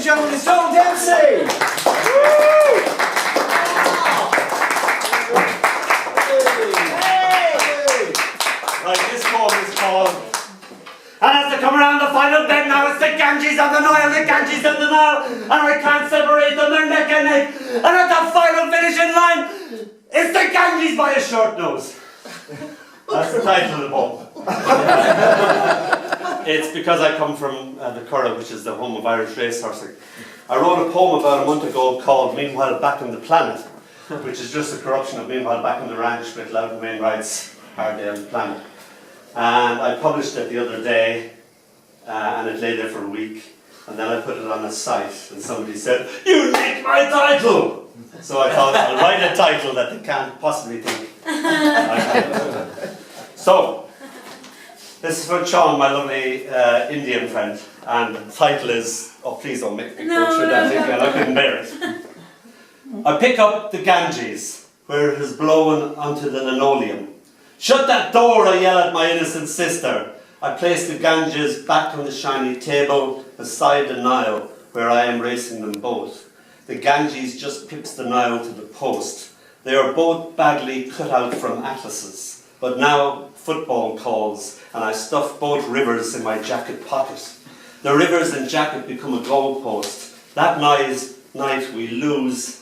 gentlemen, it's Joel Dempsey! Right, this poem is called And as they come around the final bend now, it's the Ganges of the Nile, the Ganges of the Nile, and I can't separate them, they're neck and neck. And at the final finishing line, it's the Ganges by a short nose. That's the title of the poem. It's because I come from the Curragh, which is the home of Irish racehorsing. I wrote a poem about a month ago called Meanwhile Back on the Planet, which is just a corruption of Meanwhile Back on the Ranch with Loudon Wainwright's Hard Day on the Planet. And I published it the other day, and it lay there for a week, and then I put it on a site, and somebody said, "You nicked my title!" So I thought, I'll write a title that they can't possibly think. So, this is for Shyam, my lovely Indian friend, and the title is, oh please don't make me go through that again, I couldn't bear it. I pick up the Ganges, where it has blown onto the linoleum. "Shut that door," I yell at my innocent sister. I place the Ganges back on the shiny table beside the Nile, where I am racing them both. The Ganges just pips the Nile to the post. They are both badly cut out from atlases, but now football calls, and I stuff both rivers in my jacket pocket. The rivers and jacket become a goalpost. That night we lose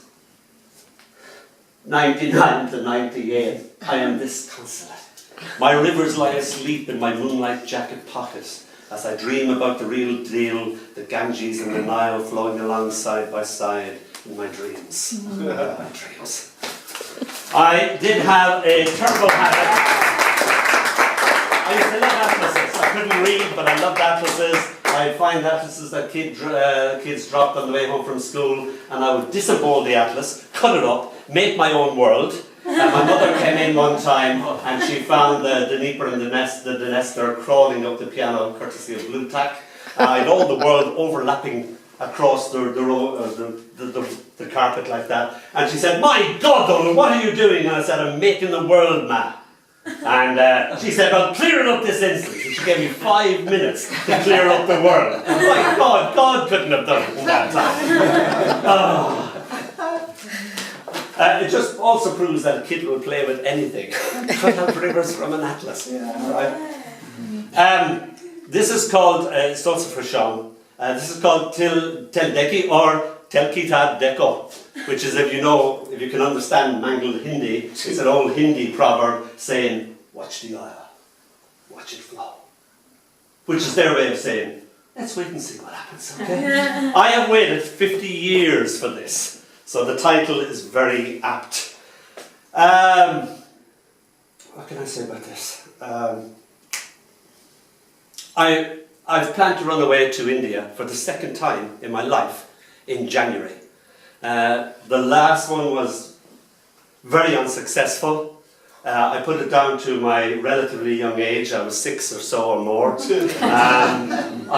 99 to 98. I am disconsolate. My rivers lie asleep in my moonlight jacket pocket as I dream about the real deal, the Ganges and the Nile flowing along side by side in my dreams. My dreams. I did have a terrible habit. I used to love atlases. I couldn't read, but I loved atlases. I'd find atlases that kids dropped on the way home from school, and I would disembowel the atlas, cut it up, make my own world. And my mother came in one time and she found the Dnieper and the Dnester crawling up the piano courtesy of blue tack. And I had all the world overlapping across the carpet like that. And she said, "My God, Donald, what are you doing?" And I said, "I'm making the world map." And she said, "Well, clear it up this instant." And she gave me 5 minutes to clear up the world. My God, God couldn't have done it in that time. Oh. It just also proves that a kid will play with anything. Cut out rivers from an atlas. Yeah, right. This is called, it's also for Shyam, this is called Tel Deki or Tel Kita Deko, which is, if you can understand mangled Hindi, it's an old Hindi proverb saying, "Watch the oil, watch it flow." Which is their way of saying, let's wait and see what happens, okay? I have waited 50 years for this. So the title is very apt. What can I say about this? I've planned to run away to India for the second time in my life in January. The last one was very unsuccessful. I put it down to my relatively young age. I was 6 or so or more.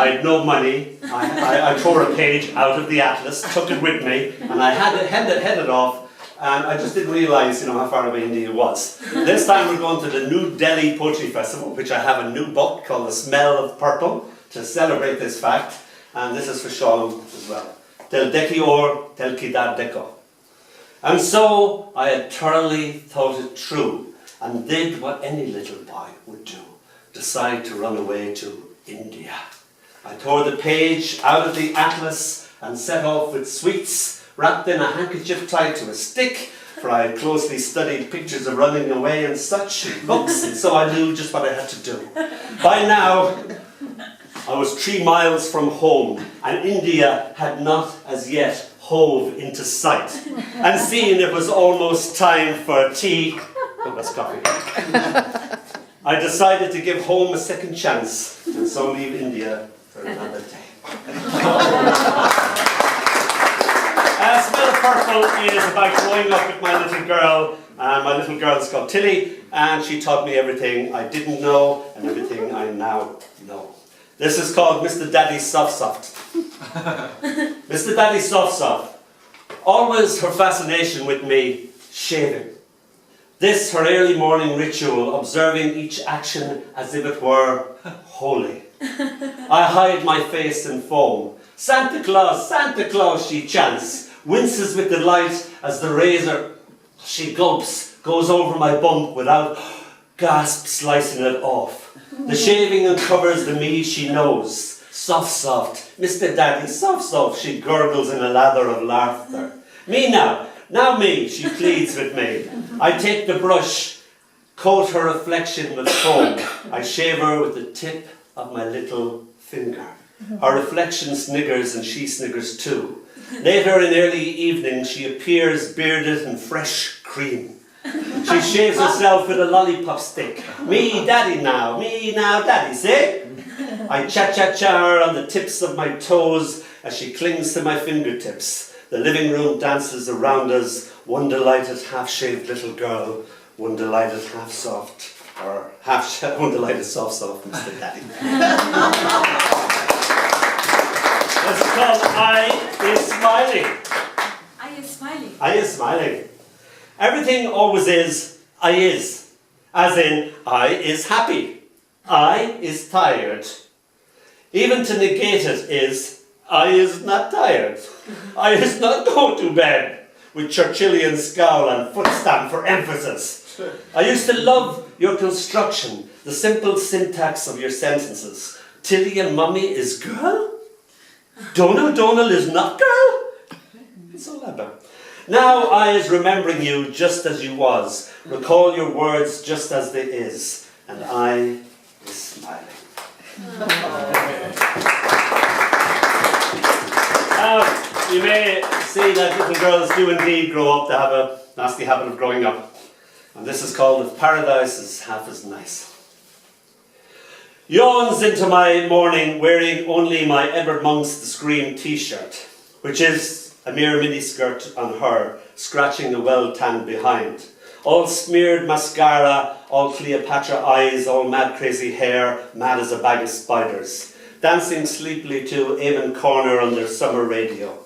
I had no money. I tore a page out of the atlas, took it with me, and I headed off. And I just didn't realise, how far away India was. This time we're going to the New Delhi Poetry Festival, which I have a new book called The Smell of Purple to celebrate this fact. And this is for Shyam as well. Tel Deki or Tel Kidar Deko. And so I had thoroughly thought it through and did what any little boy would do, decide to run away to India. I tore the page out of the atlas and set off with sweets, wrapped in a handkerchief tied to a stick, for I had closely studied pictures of running away and such books, and so I knew just what I had to do. By now, I was 3 miles from home, and India had not as yet hove into sight. And seeing it was almost time for tea, that's coffee, I decided to give home a second chance, and so leave India for another day. Smell of Purple is about growing up with my little girl. My little girl is called Tilly, and she taught me everything I didn't know and everything I now know. This is called Mr. Daddy Soft. Mr. Daddy Soft. Always her fascination with me, shaving. This her early morning ritual, observing each action as if it were holy. I hide my face in foam. Santa Claus, she chants, winces with delight as the razor she gulps goes over my bump without gasp slicing it off. The shaving uncovers the me she knows. Soft, Mr. Daddy, soft, she gurgles in a lather of laughter. Me now me, she pleads with me. I take the brush, coat her reflection with foam. I shave her with the tip of my little finger. Her reflection sniggers and she sniggers too. Later in early evening she appears bearded and fresh cream. She shaves herself with a lollipop stick. Me daddy now, daddy, see? I cha-cha-cha her on the tips of my toes as she clings to my fingertips. The living room dances around us, one delighted half-shaved little girl, one delighted half-soft, or one delighted soft, Mr. Daddy. This is called I is Smiling. I is smiling. I is smiling. Everything always is, I is. As in, I is happy. I is tired. Even to negate it is, I is not tired. I is not going to bed. With Churchillian scowl and foot stamp for emphasis. I used to love your construction, the simple syntax of your sentences. Tilly and Mummy is girl? Donald is not girl? It's all about. Now I is remembering you just as you was. Recall your words just as they is. And I is smiling. Now, you may see that little girls do indeed grow up to have a nasty habit of growing up. And this is called If Paradise is Half as Nice. Yawns into my morning wearing only my Edward Monk's The Scream t-shirt, which is a mere miniskirt on her, scratching a well-tanned behind. All smeared mascara, all Cleopatra eyes, all mad crazy hair, mad as a bag of spiders. Dancing sleepily to Amen Corner on their summer radio.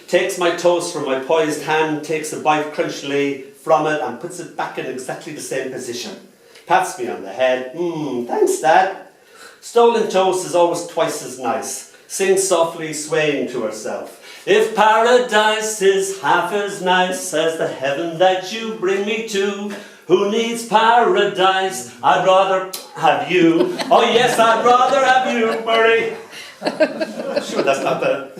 Takes my toast from my poised hand, takes a bite crunchily from it and puts it back in exactly the same position. Pats me on the head. Thanks, Dad. Stolen toast is always twice as nice. Sings softly, swaying to herself. If paradise is half as nice as the heaven that you bring me to, who needs paradise? I'd rather have you. Oh yes, I'd rather have you, Murray. Sure, that's not bad.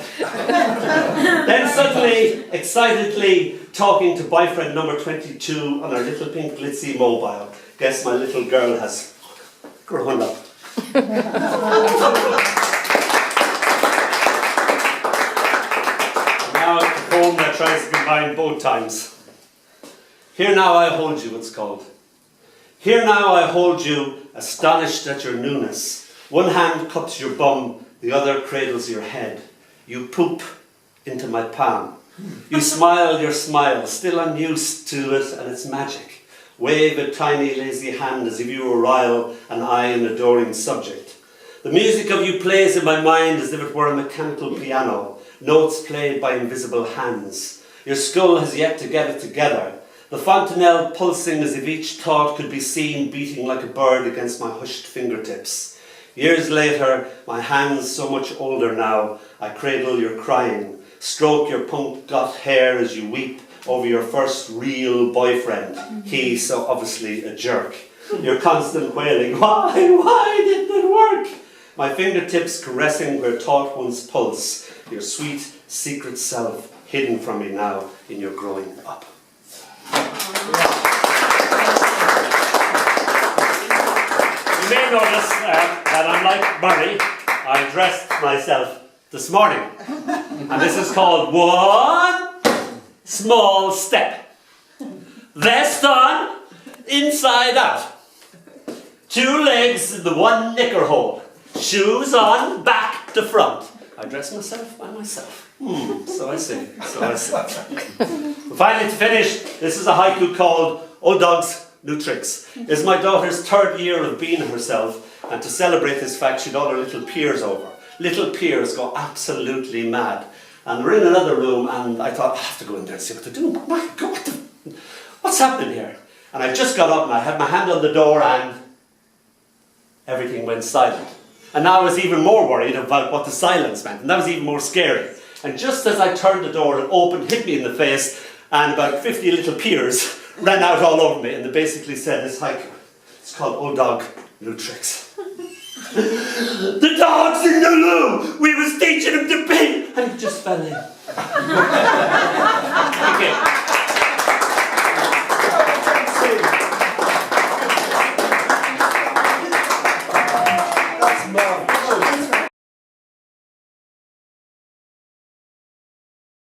Then suddenly, excitedly, talking to boyfriend number 22 on her little pink glitzy mobile. Guess my little girl has grown up. Now a poem that tries to combine both times. Here now I hold you, it's called. Here now I hold you, astonished at your newness. One hand cups your bum, the other cradles your head. You poop into my palm. You smile your smile, still unused to it and its magic. Wave a tiny lazy hand as if you were Ryle and I an adoring subject. The music of you plays in my mind as if it were a mechanical piano, notes played by invisible hands. Your skull has yet to get it together. The fontanelle pulsing as if each thought could be seen beating like a bird against my hushed fingertips. Years later, my hands so much older now, I cradle your crying, stroke your punk got hair as you weep over your first real boyfriend, he so obviously a jerk. Your constant wailing, why didn't it work? My fingertips caressing where thought once pulse, your sweet secret self hidden from me now in your growing up. You may notice that unlike Murray, I dressed myself this morning. And this is called One Small Step. Vest on, inside out. 2 legs in the one knicker hole. Shoes on, back to front. I dress myself by myself. So I see. Finally, to finish, this is a haiku called Old Dogs, New Tricks. It's my daughter's 3rd year of being herself, and to celebrate this fact, she'd all her little peers over. Little peers go absolutely mad. And we're in another room, and I thought, I have to go in there and see what they're doing. My God, what's happening here? And I just got up, and I had my hand on the door, and everything went silent. And now I was even more worried about what the silence meant, and that was even more scary. And just as I turned the door, it opened, hit me in the face, and about 50 little peers ran out all over me, and they basically said, it's called Old Dog, New Tricks. The dog's in the loo! We was teaching him to pee! And he just fell in.